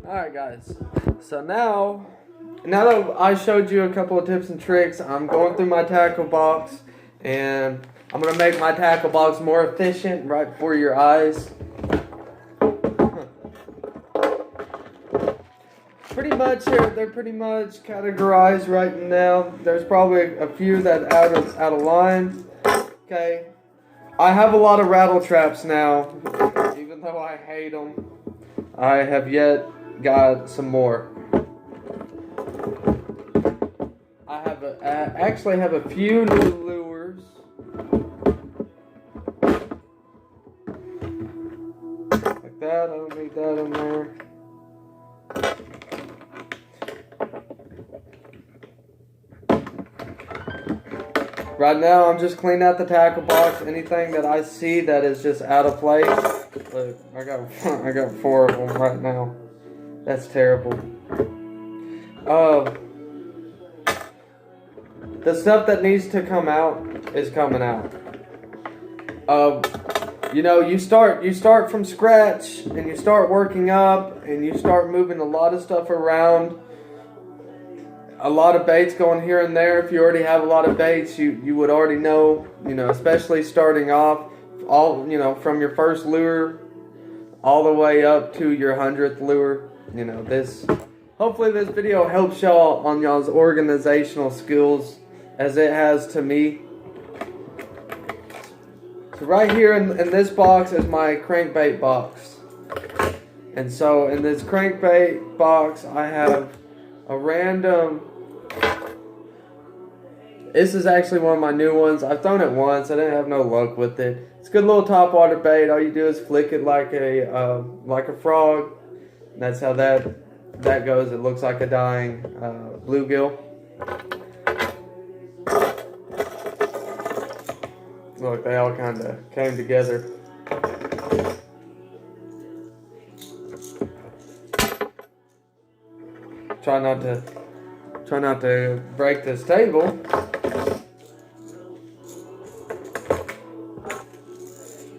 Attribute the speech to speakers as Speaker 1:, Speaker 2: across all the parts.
Speaker 1: Alright guys, so now that I showed you a couple of tips and tricks, I'm going through my tackle box and I'm going to make my tackle box more efficient right before your eyes. They're pretty much categorized right now. There's probably a few that out of line. Okay, I have a lot of rattle traps now, even though I hate them. I have yet got some more. I actually have a few new lures. Like that, I don't need that in there. Right now, I'm just cleaning out the tackle box. Anything that I see that is just out of place. Look, I got 4 of them right now. That's terrible. The stuff that needs to come out is coming out. You know, you start from scratch and you start working up and you start moving a lot of stuff around. A lot of baits going here and there. If you already have a lot of baits, you would already know, especially starting off, from your first lure all the way up to your 100th lure. Hopefully this video helps y'all on y'all's organizational skills as it has to me. So right here in this box is my crankbait box. And so in this crankbait box I have a random, this is actually one of my new ones. I've thrown it once, I didn't have no luck with it. It's a good little top water bait. All you do is flick it like a frog. And that's how that goes. It looks like a dying bluegill. Look, they all kind of came together. Try not to break this table.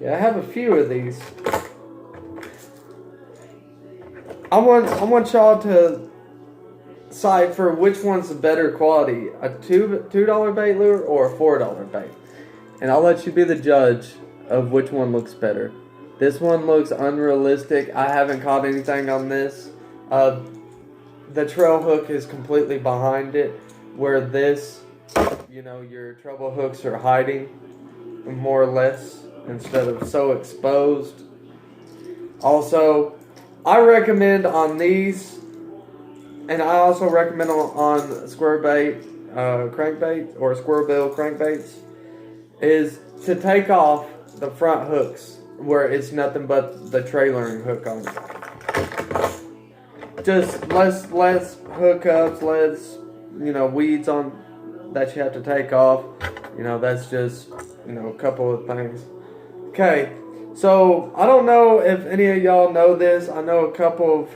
Speaker 1: Yeah, I have a few of these. I want y'all to decipher which one's the better quality, a $2 bait lure or a $4 bait. And I'll let you be the judge of which one looks better. This one looks unrealistic. I haven't caught anything on this. The trail hook is completely behind it, where this, your treble hooks are hiding more or less instead of so exposed. Also, I recommend on these, and I also recommend on square bait crankbait or square bill crankbaits, is to take off the front hooks where it's nothing but the trailering hook on it. Just less hookups, less weeds on that you have to take off. That's just a couple of things. Okay, so I don't know if any of y'all know this. I know a couple of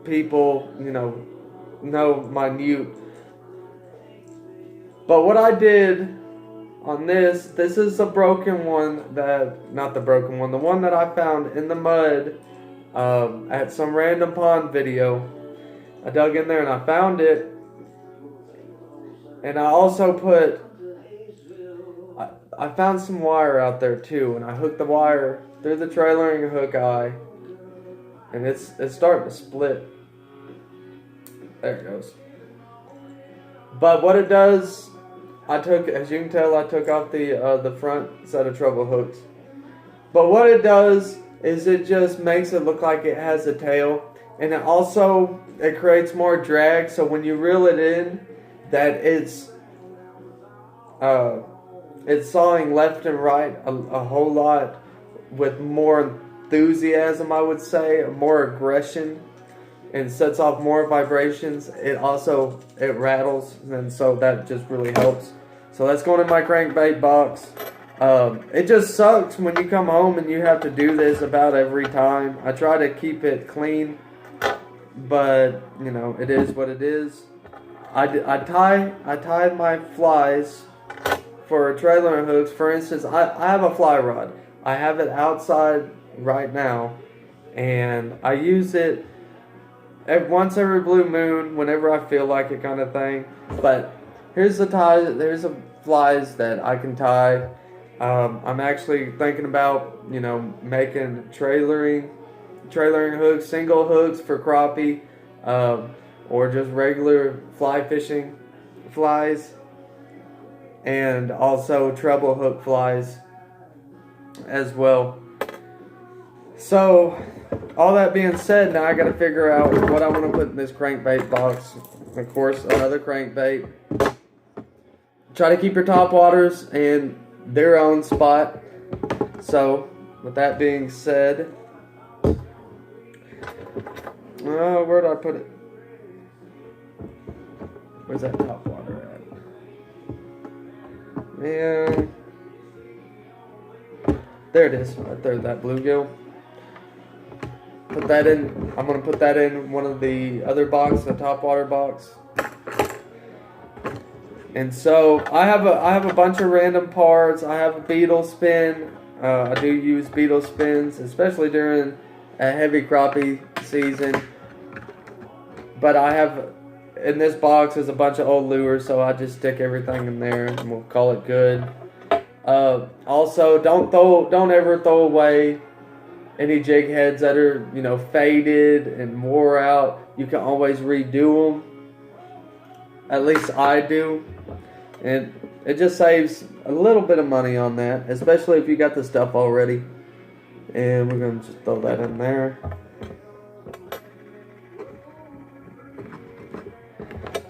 Speaker 1: people know minute. But what I did on this is a broken one the one that I found in the mud at some random pond video. I dug in there and I found it, and I also I found some wire out there too, and I hooked the wire through the trailering hook eye, and it's starting to split. There it goes. But what it does, as you can tell, I took off the front set of treble hooks. But what it does is it just makes it look like it has a tail, and it creates more drag. So when you reel it in, that it's sawing left and right a whole lot with more enthusiasm, I would say, more aggression, and sets off more vibrations. It rattles, and so that just really helps. So that's going in my crankbait box. It just sucks when you come home and you have to do this about every time. I try to keep it clean, but it is what it is. I tied my flies for trailer hooks. For instance, I have a fly rod. I have it outside right now, and I use it once every blue moon, whenever I feel like it, kind of thing. But here's the ties. There's the flies that I can tie. I'm actually thinking about making trailering hooks, single hooks for crappie, or just regular fly fishing flies, and also treble hook flies as well. So, all that being said, now I got to figure out what I want to put in this crankbait box. Of course, another crankbait. Try to keep your top waters in their own spot. So, with that being said, where did I put it? Where's that top water at? Man, there it is, right there, that bluegill. Put that in. I'm gonna put that in one of the other boxes, the top water box. And so I have a bunch of random parts. I have a beetle spin. I do use beetle spins, especially during a heavy crappie season. But I have in this box is a bunch of old lures, so I just stick everything in there, and we'll call it good. Also, don't ever throw away any jig heads that are faded and wore out. You can always redo them. At least I do, and it just saves a little bit of money on that, especially if you got the stuff already. And we're gonna just throw that in there.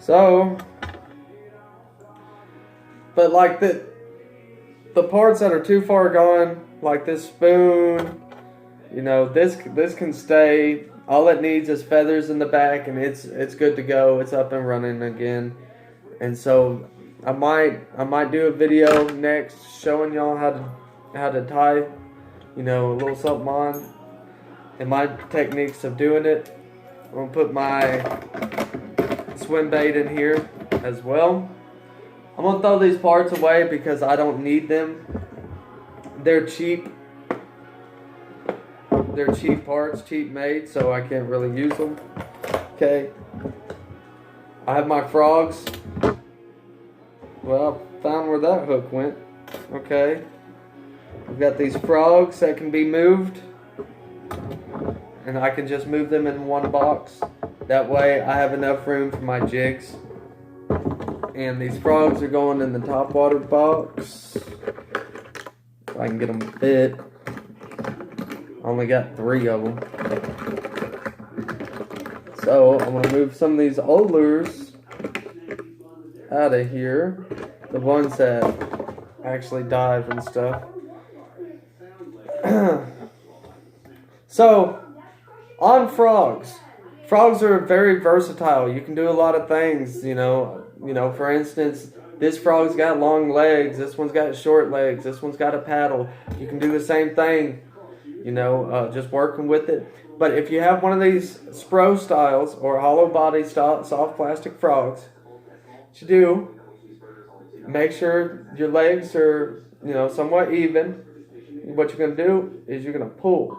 Speaker 1: So, but like the parts that are too far gone, like this spoon, this can stay. All it needs is feathers in the back, and it's good to go. It's up and running again. And so I might do a video next showing y'all how to tie, a little something on, and my techniques of doing it. I'm gonna put my swim bait in here as well. I'm gonna throw these parts away because I don't need them. They're cheap. They're cheap parts, cheap made, so I can't really use them. Okay. I have my frogs. Well, I found where that hook went. Okay. I've got these frogs that can be moved, and I can just move them in one box. That way I have enough room for my jigs. And these frogs are going in the top water box. If I can get them to fit. I only got 3 of them. So I'm going to move some of these old lures out of here. The ones that actually dive and stuff. So, on frogs. Frogs are very versatile. You can do a lot of things, for instance, this frog's got long legs, this one's got short legs, this one's got a paddle. You can do the same thing, just working with it. But if you have one of these Spro styles or hollow body style, soft plastic frogs, what you do, make sure your legs are, somewhat even. What you're going to do is you're going to pull.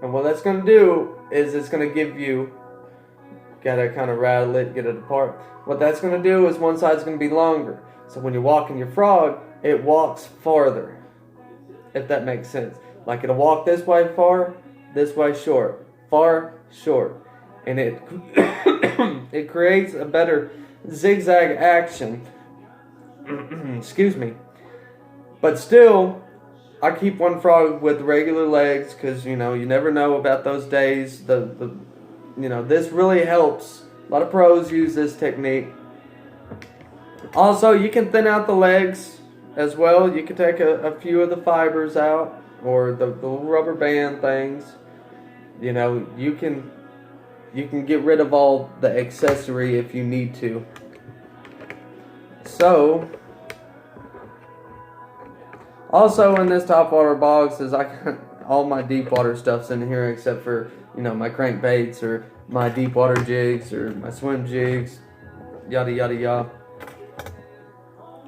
Speaker 1: And what that's going to do is it's going to give you, got to kind of rattle it, get it apart. What that's going to do is one side's going to be longer. So when you're walking your frog, it walks farther. If that makes sense. Like it'll walk this way far, this way short. Far, short. And it it creates a better zigzag action. Excuse me. But still, I keep one frog with regular legs because, you never know about those days. This really helps. A lot of pros use this technique. Also, you can thin out the legs as well. You can take a few of the fibers out or the little rubber band things. You can get rid of all the accessory if you need to. So, also in this top water box is all my deep water stuff's in here except for my crankbaits or my deep water jigs or my swim jigs, yada yada yada.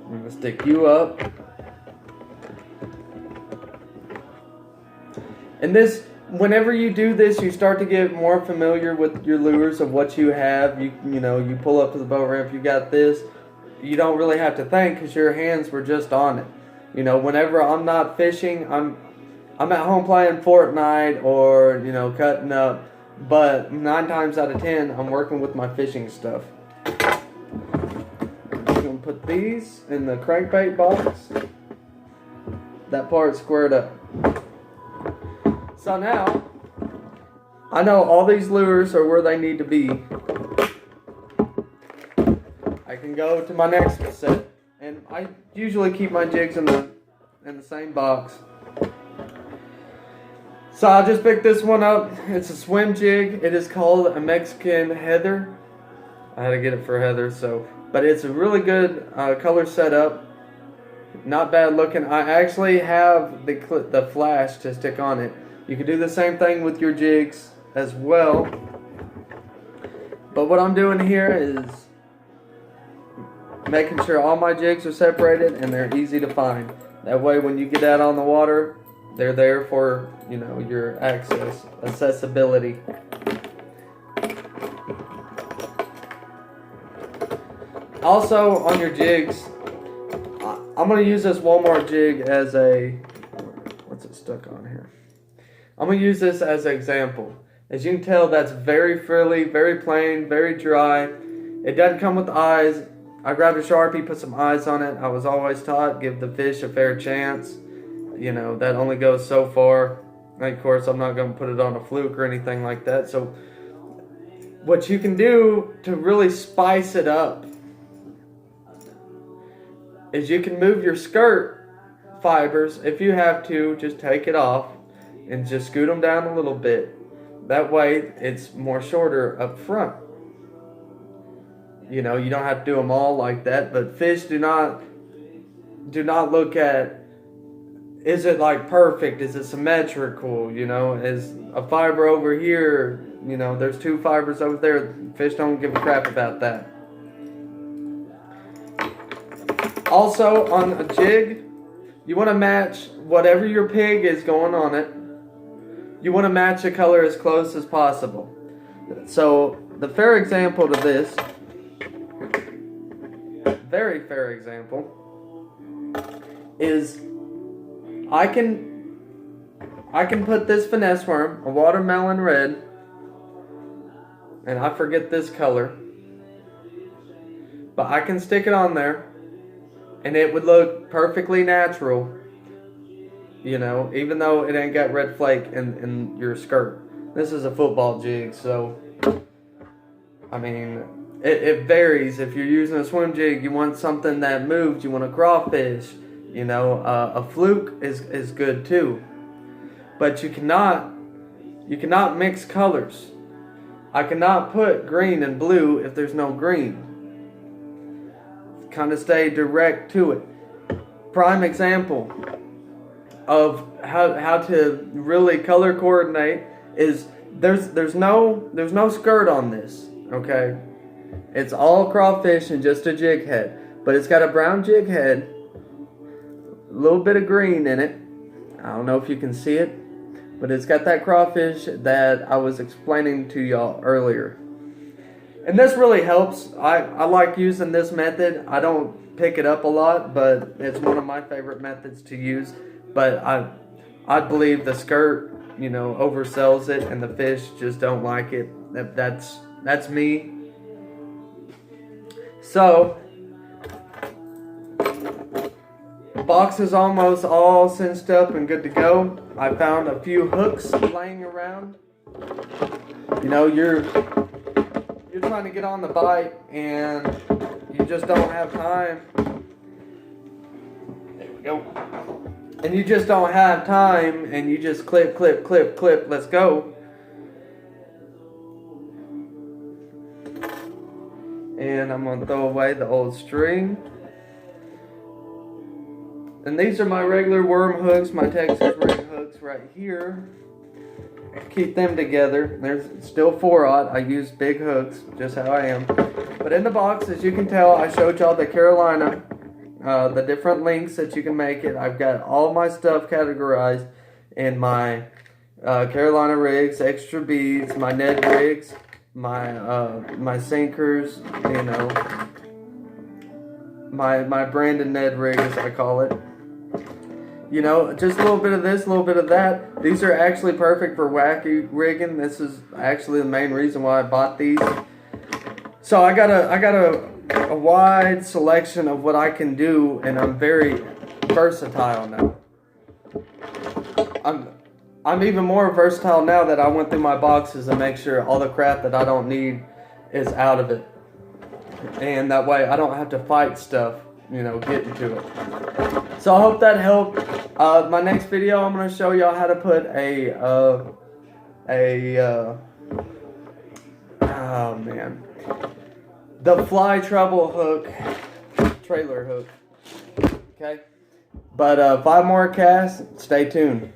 Speaker 1: I'm gonna stick you up. And this whenever you do this, you start to get more familiar with your lures of what you have. You know, you pull up to the boat ramp, you got this. You don't really have to think because your hands were just on it. You know, whenever I'm not fishing, I'm at home playing Fortnite or, you know, cutting up. But 9 times out of 10, I'm working with my fishing stuff. I'm just going to put these in the crankbait box. That part squared up. So now, I know all these lures are where they need to be. I can go to my next set. And I usually keep my jigs in the same box. So I just picked this one up. It's a swim jig. It is called a Mexican Heather. I had to get it for Heather, but it's a really good color setup. Not bad looking. I actually have the flash to stick on it. You can do the same thing with your jigs as well. But what I'm doing here is making sure all my jigs are separated and they're easy to find. That way when you get out on the water, they're there for, you know, your accessibility. Also, on your jigs, I'm going to use this Walmart jig as a, what's it stuck on here? I'm going to use this as an example. As you can tell, that's very frilly, very plain, very dry. It doesn't come with eyes. I grabbed a Sharpie, put some eyes on it. I was always taught, give the fish a fair chance. You know, that only goes so far. And of course, I'm not going to put it on a fluke or anything like that. So, what you can do to really spice it up is you can move your skirt fibers. If you have to, just take it off and just scoot them down a little bit. That way, it's more shorter up front. You know, you don't have to do them all like that. But fish do not look at, is it like perfect? Is it symmetrical? You know, is a fiber over here, you know, there's 2 fibers over there. Fish don't give a crap about that. Also, on a jig, you want to match whatever your pig is going on it. You want to match the color as close as possible. So, the fair example to this, very fair example, is I can put this finesse worm, a watermelon red, and I forget this color, but I can stick it on there and it would look perfectly natural, you know, even though it ain't got red flake in your skirt. This is a football jig, so I mean, it varies. If you're using a swim jig, you want something that moves, you want a crawfish. You know, a fluke is good too, but you cannot mix colors. I cannot put green and blue if there's no green. Kind of stay direct to it. Prime example of how to really color coordinate is there's no skirt on this. Okay, it's all crawfish and just a jig head, but it's got a brown jig head. A little bit of green in it. I don't know if you can see it, but it's got that crawfish that I was explaining to y'all earlier. And this really helps. I like using this method. I don't pick it up a lot, but it's one of my favorite methods to use. But I believe the skirt, you know, oversells it, and the fish just don't like it. That's me. So, box is almost all cinched up and good to go. I found a few hooks laying around. You know, you're trying to get on the bite and you just don't have time. There we go. And you just don't have time, and you just clip, let's go. And I'm going to throw away the old string. And these are my regular worm hooks, my Texas ring hooks right here. Keep them together. There's still 4/0. I use big hooks, just how I am. But in the box, as you can tell, I showed y'all the Carolina, the different lengths that you can make it. I've got all my stuff categorized in my Carolina rigs, extra beads, my Ned rigs, my sinkers, you know, my Brandon Ned rig, as I call it. You know, just a little bit of this, a little bit of that. These are actually perfect for wacky rigging. This is actually the main reason why I bought these. So I got a wide selection of what I can do, and I'm very versatile now. I'm even more versatile now that I went through my boxes and make sure all the crap that I don't need is out of it. And that way I don't have to fight stuff, you know, getting to it. So I hope that helped. My next video, I'm going to show y'all how to put the fly treble hook, trailer hook. Okay? But 5 more casts, stay tuned.